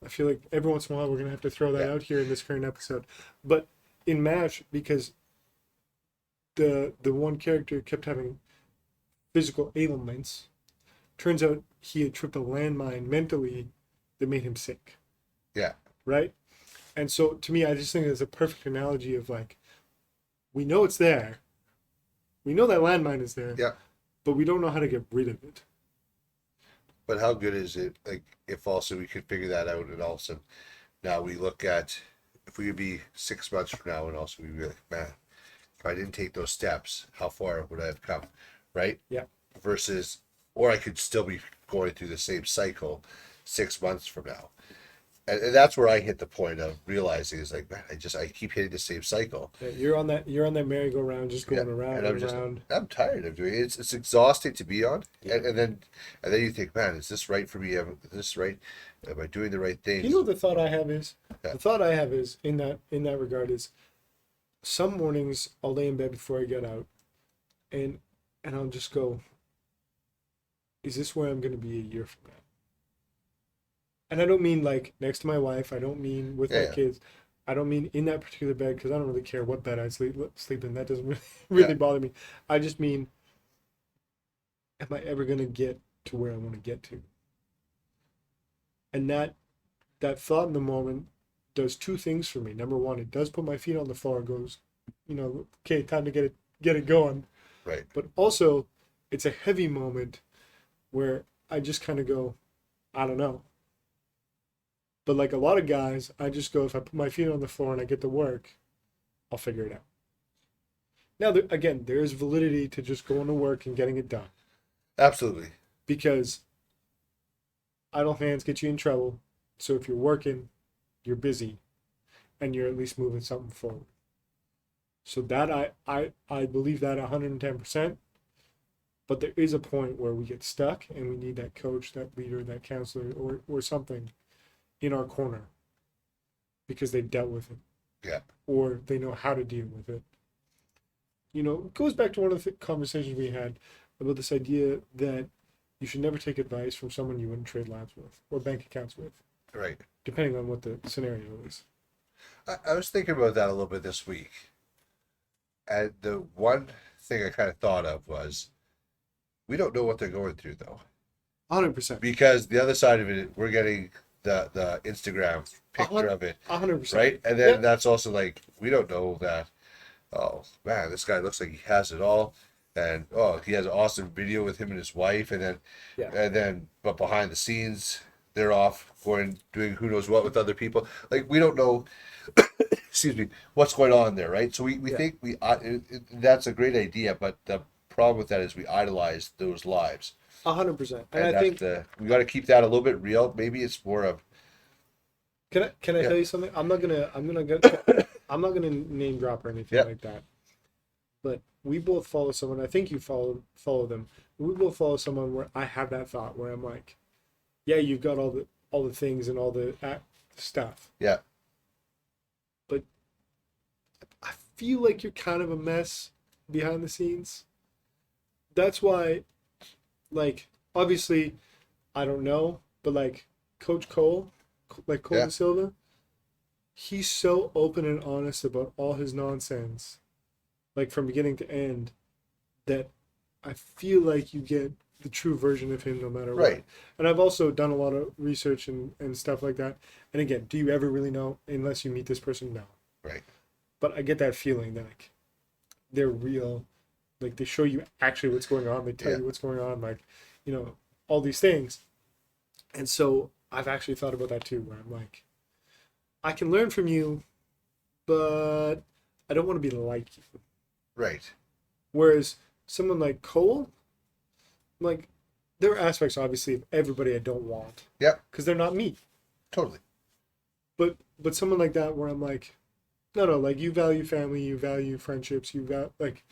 I feel like every once in a while we're going to have to throw that out here in this current episode. But in MASH, because the one character kept having physical ailments, turns out he had tripped a landmine mentally that made him sick. Yeah. Right? And so to me, I just think it's a perfect analogy of like, we know it's there. We know that landmine is there. Yeah. But we don't know how to get rid of it. But how good is it, like, if also we could figure that out, and also now we look at, if we could be 6 months from now, and also we'd be like, man, if I didn't take those steps, how far would I have come, right? Yeah. Versus, or I could still be going through the same cycle 6 months from now. And that's where I hit the point of realizing is like, man, I keep hitting the same cycle. Yeah, you're on that merry-go-round, just going around and around. I'm tired of doing it. It's exhausting to be on. Yeah. And then you think, man, is this right for me? Is this right? Am I doing the right things? You know what the thought I have is? Yeah. The thought I have is in that regard is some mornings I'll lay in bed before I get out and I'll just go, is this where I'm gonna be a year from now? And I don't mean like next to my wife. I don't mean with my kids. I don't mean in that particular bed because I don't really care what bed I sleep in. That doesn't really bother me. I just mean, am I ever going to get to where I want to get to? And that thought in the moment does two things for me. Number one, it does put my feet on the floor and goes, okay, time to get it going. Right. But also, it's a heavy moment where I just kind of go, I don't know. But like a lot of guys, I just go, if I put my feet on the floor and I get to work, I'll figure it out. Now, again, there is validity to just going to work and getting it done. Absolutely. because idle hands get you in trouble. So if you're working, you're busy, and you're at least moving something forward. So that I believe that 110%. But there is a point where we get stuck and we need that coach, that leader, that counselor, or something in our corner because they've dealt with it Yeah. or they know how to deal with it. You know, it goes back to one of the conversations we had about this idea that you should never take advice from someone you wouldn't trade labs with or bank accounts with, Right. depending on what the scenario is. I was thinking about that a little bit this week. And the one thing I kind of thought of was we don't know what they're going through, though. 100%. Because the other side of it, we're getting the Instagram picture of it, 100%. right? And then Yep. that's also like, we don't know that, oh, man, this guy looks like he has it all. And, oh, he has an awesome video with him and his wife. Yeah. But behind the scenes, they're off doing who knows what with other people. Like, we don't know, excuse me, what's going on there, right? So we Yeah. think that's a great idea, but the problem with that is we idolize those lives. 100%. And And I think we got to keep that a little bit real. Maybe it's more of, can I Yeah. tell you something? I'm not gonna I'm not gonna name drop or anything Yeah. like that. But we both follow someone. I think you follow them. We both follow someone where I have that thought where I'm like, yeah, you've got all the things and all the stuff, yeah, but I feel like you're kind of a mess behind the scenes. That's why, like, obviously, I don't know, but like Coach Cole, like Cole Yeah. Da Silva, he's so open and honest about all his nonsense, like from beginning to end, that I feel like you get the true version of him no matter what. Right. And I've also done a lot of research and stuff like that. And again, do you ever really know unless you meet this person? No. right. But I get that feeling that like they're real, like they show you actually what's going on, they tell Yeah. you what's going on, like, you know, all these things. And so I've actually thought about that too, where I'm like, I can learn from you, but I don't want to be like you. Right. Whereas someone like Cole, like, there are aspects obviously of everybody I don't want Yeah, because they're not me. totally. But someone like that where I'm like, no, like you value family, you value friendships, you value like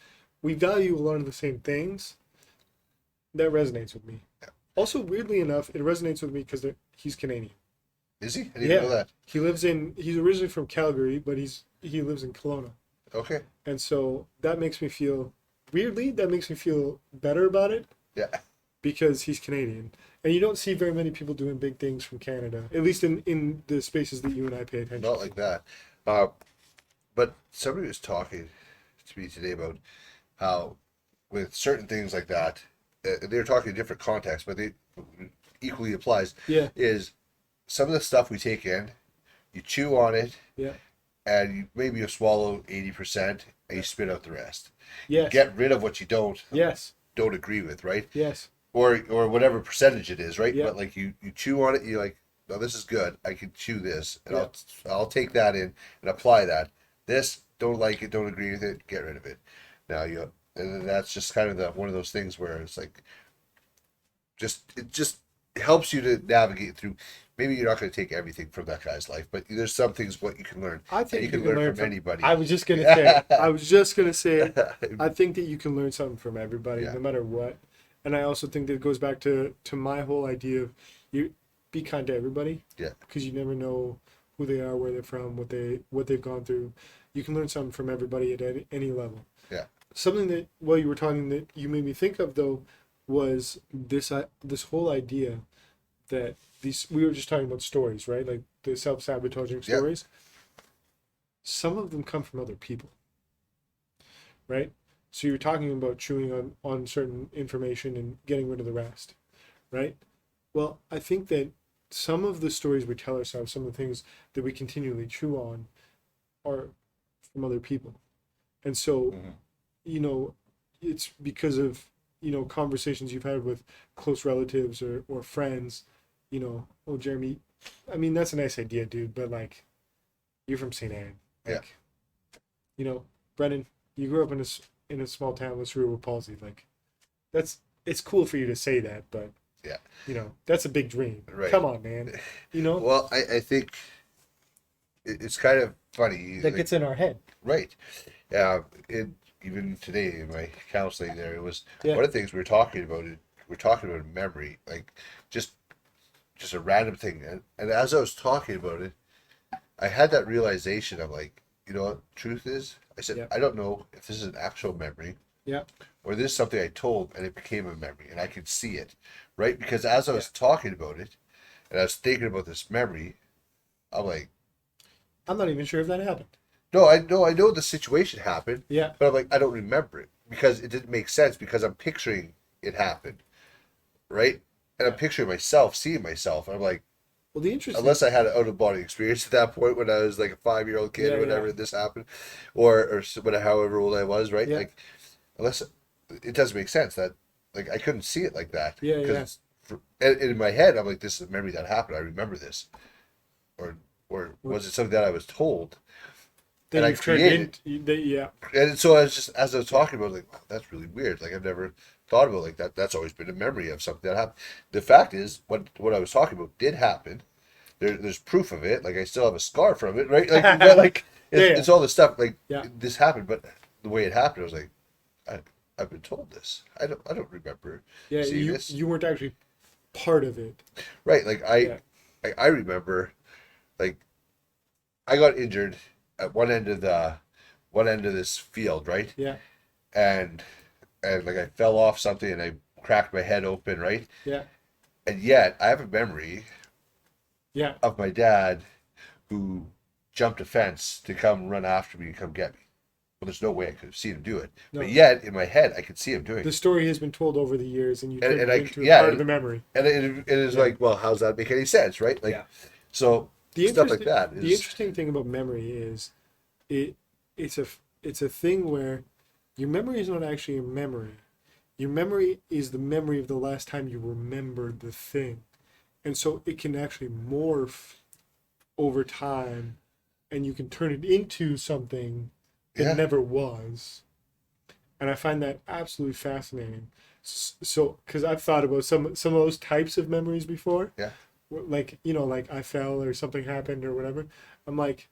we value a lot of the same things. That resonates with me. Also, weirdly enough, it resonates with me because he's Canadian. Is he? I didn't know that. He's originally from Calgary, but he lives in Kelowna. Okay. And so that makes me feel better about it Yeah. because he's Canadian. And you don't see very many people doing big things from Canada, at least in the spaces that you and I pay attention Not to. like that. But somebody was talking to me today about how with certain things like that, they were talking in different contexts, but they equally applies. Yeah. Is some of the stuff we take in, you chew on it, Yeah. and maybe you swallow 80% and you spit out the rest. Yes. Get rid of what you don't Yes. agree with, right? Yes. Or whatever percentage it is, right? Yeah. But like you chew on it, you're like, no, this is good. I can chew this, and Yeah. I'll take that in and apply that. This, don't like it, don't agree with it, get rid of it. Now and then that's just kind of one of those things where it's like, it just helps you to navigate through. Maybe you're not going to take everything from that guy's life, but there's some things what you can learn. I think and you can learn from anybody. I was just gonna say. I was just gonna say. I think that you can learn something from everybody, Yeah. no matter what. And I also think that it goes back to my whole idea of you be kind to everybody. Yeah. Because you never know who they are, where they're from, what they've gone through. You can learn something from everybody at any level. Yeah. Something that while you were talking that you made me think of though was this whole idea that we were just talking about stories, right? Like the self-sabotaging Yep. stories. Some of them come from other people, right? So you're talking about chewing on certain information and getting rid of the rest, right? Well, I think that some of the stories we tell ourselves, some of the things that we continually chew on are from other people. And so, Mhm. you know, it's because of, you know, conversations you've had with close relatives or friends, you know, oh, Jeremy, I mean, that's a nice idea, dude, but like, you're from St. Anne. Like, you know, Brennan, you grew up in a small town with cerebral palsy. Like, it's cool for you to say that, but Yeah. that's a big dream. Right. Come on, man. Well, I think it's kind of funny. That gets in our head. Right. Even today in my counseling, there it was Yeah. one of the things we were talking about. We're talking about memory, like just a random thing. And as I was talking about it, I had that realization of like, what truth is? I said, Yeah. I don't know if this is an actual memory. Yeah. Or this is something I told and it became a memory and I could see it, right? Because as I was talking about it and I was thinking about this memory, I'm like, I'm not even sure if that happened. no, I know the situation happened. Yeah. But I'm like, I don't remember it because it didn't make sense because I'm picturing it happened, right? And I'm picturing myself, seeing myself, and I'm like, Well, the interesting. unless I had an out of body experience at that point when I was like a 5-year-old kid or whatever, this happened, or whatever, however old I was, right? Yeah. Like, unless it doesn't make sense that like I couldn't see it like that. Yeah. And in my head, I'm like, this is a memory that happened. I remember this, or was it something that I was told? Then And you've I turned created. yeah. And so I was just, as I was talking about it, like, wow, that's really weird. Like I've never thought about it like that. That's always been a memory of something that happened. The fact is, what I was talking about did happen. There's proof of it. Like I still have a scar from it, right? Like, but like it's all this stuff. Like this happened, but the way it happened, I was like, I've been told this. I don't remember. Yeah, seeing this. you weren't actually part of it. Right. Like I remember, like I got injured at one end of this field, right? Yeah. And like I fell off something and I cracked my head open, right? Yeah. And yet I have a memory Yeah. of my dad who jumped a fence to come run after me and come get me. Well, there's no way I could have seen him do it. No. But yet in my head I could see him doing The it. story has been told over the years, and you turned it into part of the memory. And it is like, well, how's that make any sense, right? Like, so stuff like that. The interesting thing about memory is, it's a thing where your memory is not actually a memory. Your memory is the memory of the last time you remembered the thing, and so it can actually morph over time, and you can turn it into something that never was. And I find that absolutely fascinating. So, because I've thought about some of those types of memories before. Yeah. Like, like I fell or something happened or whatever. I'm like,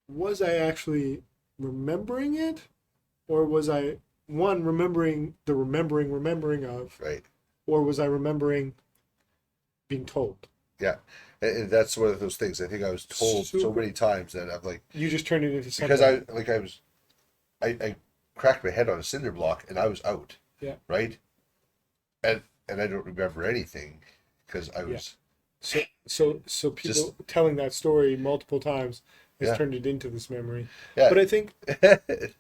was I actually remembering it? Or was I, one, remembering the remembering of? Right. Or was I remembering being told? Yeah. And that's one of those things. I think I was told so many times that I'm like, you just turned it into something. Because I cracked my head on a cinder block and I was out. Yeah. Right. And I don't remember anything because I was. So people telling that story multiple times has turned it into this memory. Yeah. But I think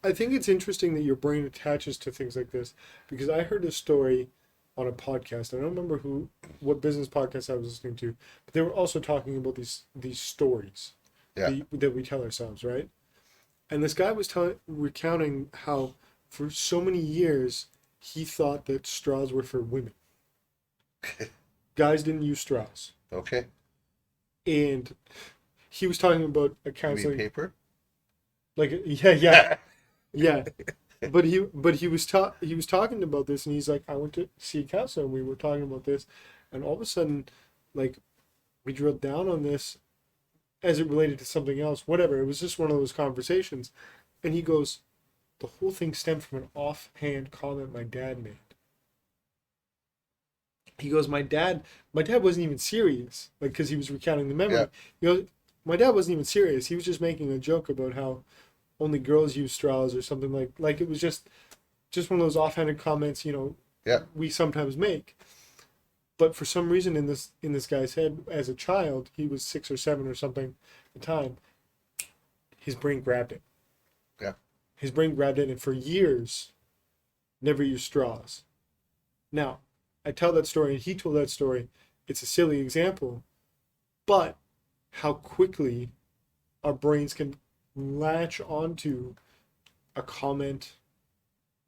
it's interesting that your brain attaches to things like this, because I heard a story on a podcast. I don't remember what business podcast I was listening to, but they were also talking about these stories that we tell ourselves, right? And this guy was recounting how for so many years he thought that straws were for women. Guys didn't use straws. Okay. And he was talking about a counseling. You mean paper? Like yeah. But he was talking about this, and he's like, I went to see a counselor, and we were talking about this, and all of a sudden, like, we drilled down on this as it related to something else, whatever. It was just one of those conversations, and he goes, the whole thing stemmed from an offhand comment my dad made. He goes, my dad wasn't even serious, like, because he was recounting the memory. Yeah. He goes, my dad wasn't even serious. He was just making a joke about how only girls use straws or something like it was just one of those offhanded comments, we sometimes make. But for some reason in this guy's head, as a child, he was 6 or 7 or something at the time, his brain grabbed it. Yeah. His brain grabbed it, and for years never used straws. Now, I tell that story, and he told that story. It's a silly example, but how quickly our brains can latch onto a comment,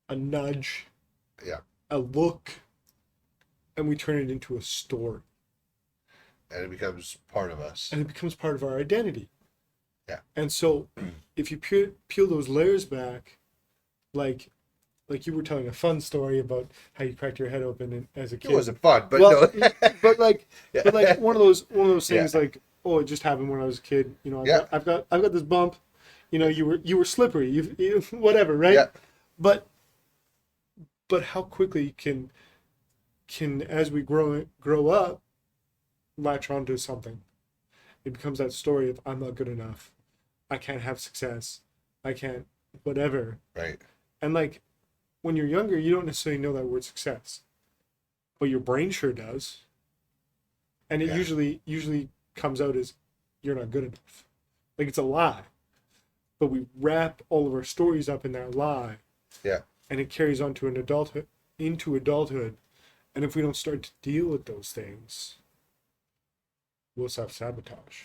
a nudge, a look, and we turn it into a story. And it becomes part of us. And it becomes part of our identity. Yeah. And so if you peel those layers back, like, like you were telling a fun story about how you cracked your head open as a It kid. wasn't fun, but Well, no. but like, Yeah. but like one of those things Yeah. like, oh, it just happened when I was a kid. You know, Yeah. I've got this bump. You know, you were slippery. You whatever, right? Yeah. But how quickly can as we grow up latch onto something? It becomes that story of I'm not good enough. I can't have success. I can't whatever. Right. And like when you're younger, you don't necessarily know that word success, but your brain sure does. And it Yeah. usually comes out as you're not good enough. Like it's a lie. But we wrap all of our stories up in that lie. Yeah. And it carries on to into adulthood. And if we don't start to deal with those things, we'll self-sabotage.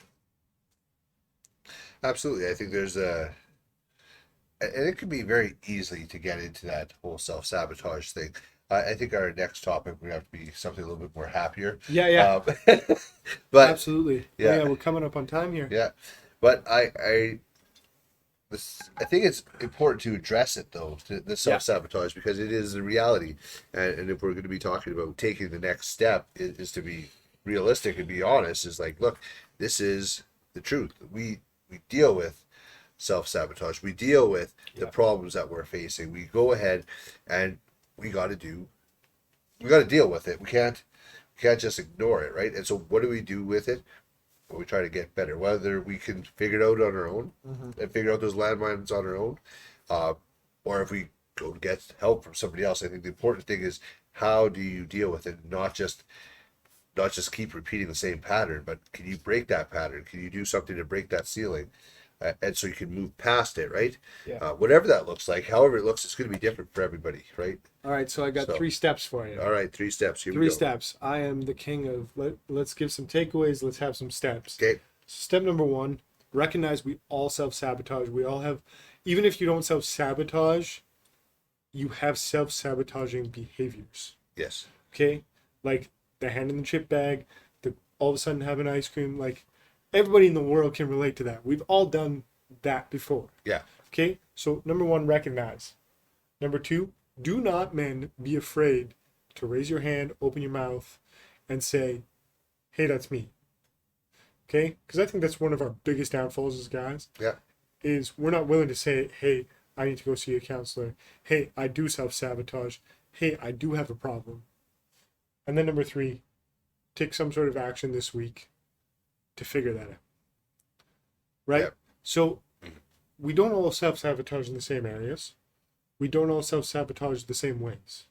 Absolutely. I think there's a, and it can be very easily to get into that whole self-sabotage thing. I think our next topic would have to be something a little bit more happier. Yeah. But Absolutely. yeah. Oh, yeah, we're coming up on time here. Yeah, but I think it's important to address it though, the self-sabotage, because it is a reality, and if we're going to be talking about taking the next step, is to be realistic and be honest. Is like, look, this is the truth. We deal with self-sabotage. We deal with the problems that we're facing. We go ahead and we got to deal with it. We can't just ignore it, right? And so what do we do with it? Well, we try to get better, whether we can figure it out on our own and figure out those landmines on our own, or if we go get help from somebody else. I think the important thing is, how do you deal with it? Not just keep repeating the same pattern, but can you break that pattern? Can you do something to break that ceiling? And so you can move past it, right? Yeah. Whatever that looks like, however it looks, it's going to be different for everybody, right? All right, so I got 3 steps for you. All right, 3 steps. Here we 3 go. steps. I am the king of let's give some takeaways, let's have some steps. Okay. Step number 1, recognize we all self-sabotage. We all have, even if you don't self-sabotage, you have self-sabotaging behaviors. Yes. Okay? Like the hand in the chip bag, the all of a sudden having ice cream, like everybody in the world can relate to that. We've all done that before. Yeah. Okay? So number 1, recognize. Number 2, do not, men, be afraid to raise your hand, open your mouth, and say, hey, that's me. Okay? Because I think that's one of our biggest downfalls as guys. Yeah. Is we're not willing to say, hey, I need to go see a counselor. Hey, I do self-sabotage. Hey, I do have a problem. And then number 3, take some sort of action this week to figure that out. Right? Yep. So we don't all self-sabotage in the same areas. We don't all self-sabotage the same ways.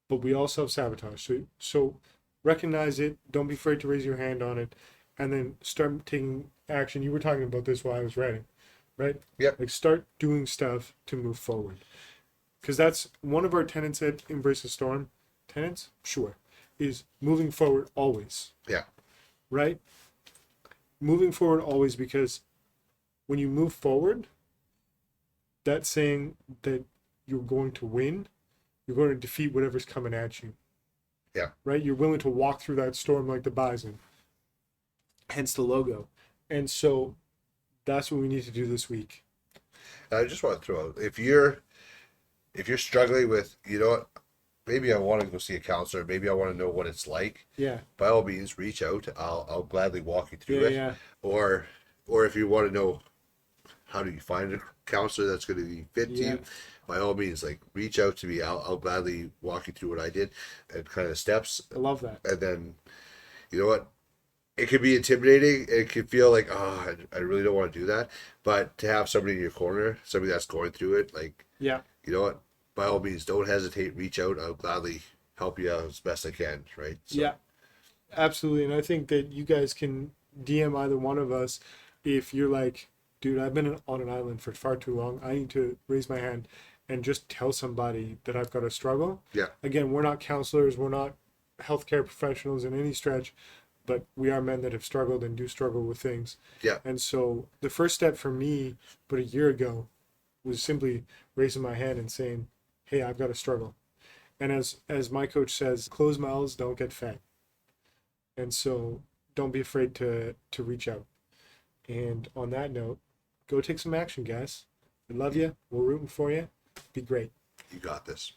But we all self-sabotage. So recognize it. Don't be afraid to raise your hand on it. And then start taking action. You were talking about this while I was writing, right? Yep. Like start doing stuff to move forward. Because that's one of our tenets at Embrace the Storm. Tenets? Sure. Is moving forward always. Yeah. Right? Moving forward always, because when you move forward, that's saying that you're going to win. You're going to defeat whatever's coming at you. Yeah. Right? You're willing to walk through that storm like the bison. Hence the logo. And so that's what we need to do this week. I just want to throw out, if you're struggling with, you know what, maybe I want to go see a counselor, maybe I want to know what it's like. Yeah. By all means, reach out. I'll gladly walk you through it. Yeah. Or if you want to know how do you find a counselor that's going to be fit to you, by all means, like reach out to me. I'll gladly walk you through what I did and kind of steps. I love that. And then, you know what? It could be intimidating. It could feel like, I really don't want to do that. But to have somebody in your corner, somebody that's going through it, like, Yeah. you know what? By all means, don't hesitate. Reach out. I'll gladly help you out as best I can. Right? So, Yeah. Absolutely. And I think that you guys can DM either one of us if you're like, dude, I've been on an island for far too long. I need to raise my hand and just tell somebody that I've got a struggle. Yeah. Again, we're not counselors. We're not healthcare professionals in any stretch, but we are men that have struggled and do struggle with things. Yeah. And so the first step for me, but a year ago, was simply raising my hand and saying, hey, I've got a struggle. And as my coach says, closed mouths don't get fed. And so don't be afraid to reach out. And on that note, go take some action, guys. We love you. We're rooting for you. be great. You got this.